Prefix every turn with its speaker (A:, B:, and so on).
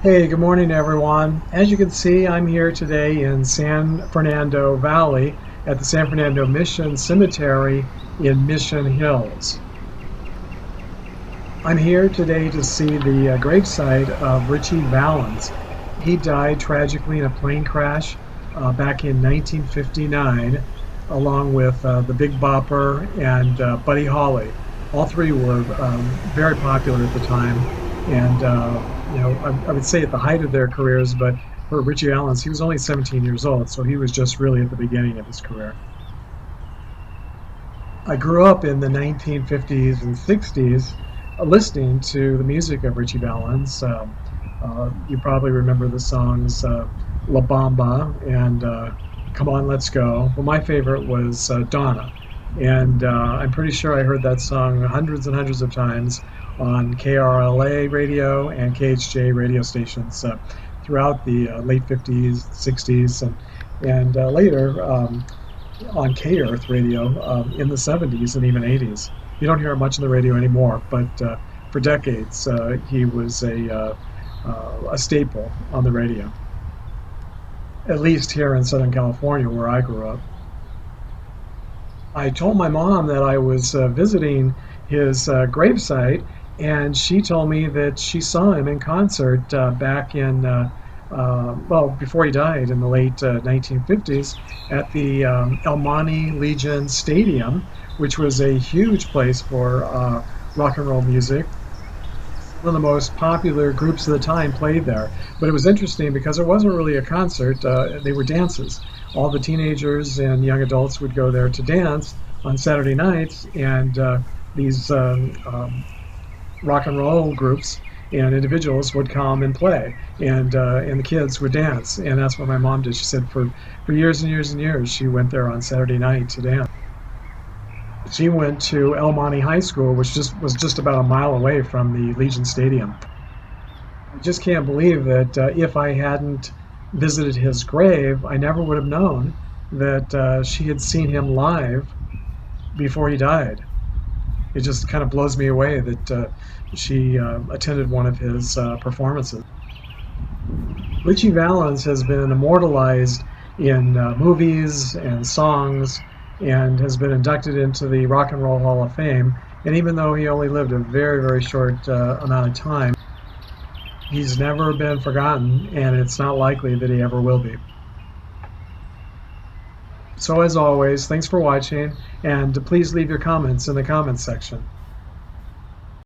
A: Hey, good morning, everyone. As you can see, I'm here today in San Fernando Valley at the San Fernando Mission Cemetery in Mission Hills. I'm here today to see the gravesite of Ritchie Valens. He died tragically in a plane crash back in 1959, along with the Big Bopper and Buddy Holly. All three were very popular at the time, and I would say at the height of their careers. But for Ritchie Valens, he was only 17 years old, so he was just really at the beginning of his career. I grew up in the 1950s and 60s listening to the music of Ritchie Valens. You probably remember the songs La Bamba and Come On, Let's Go. Well, my favorite was Donna. And I'm pretty sure I heard that song hundreds and hundreds of times on KRLA radio and KHJ radio stations throughout the late 50s, 60s, and later. On K Earth radio in the 70s and even 80s. You don't hear it much on the radio anymore, but for decades he was a staple on the radio, at least here in Southern California where I grew up. I told my mom that I was visiting his gravesite, and she told me that she saw him in concert back in, well, before he died in the late 1950s at the Monte Legion Stadium, which was a huge place for rock and roll music. One of the most popular groups of the time played there. But it was interesting because it wasn't really a concert, they were dances. All the teenagers and young adults would go there to dance on Saturday nights, and these rock and roll groups and individuals would come and play, and the kids would dance. And that's what my mom did. She said for years and years and years, she went there on Saturday night to dance. She went to El Monte High School, which just was just about a mile away from the Legion Stadium. I just can't believe that if I hadn't visited his grave, I never would have known that she had seen him live before he died. It just kind of blows me away that she attended one of his performances. Ritchie Valens has been immortalized in movies and songs and has been inducted into the Rock and Roll Hall of Fame. And even though he only lived a very, very short amount of time, he's never been forgotten, and it's not likely that he ever will be. So as always, thanks for watching, and please leave your comments in the comments section.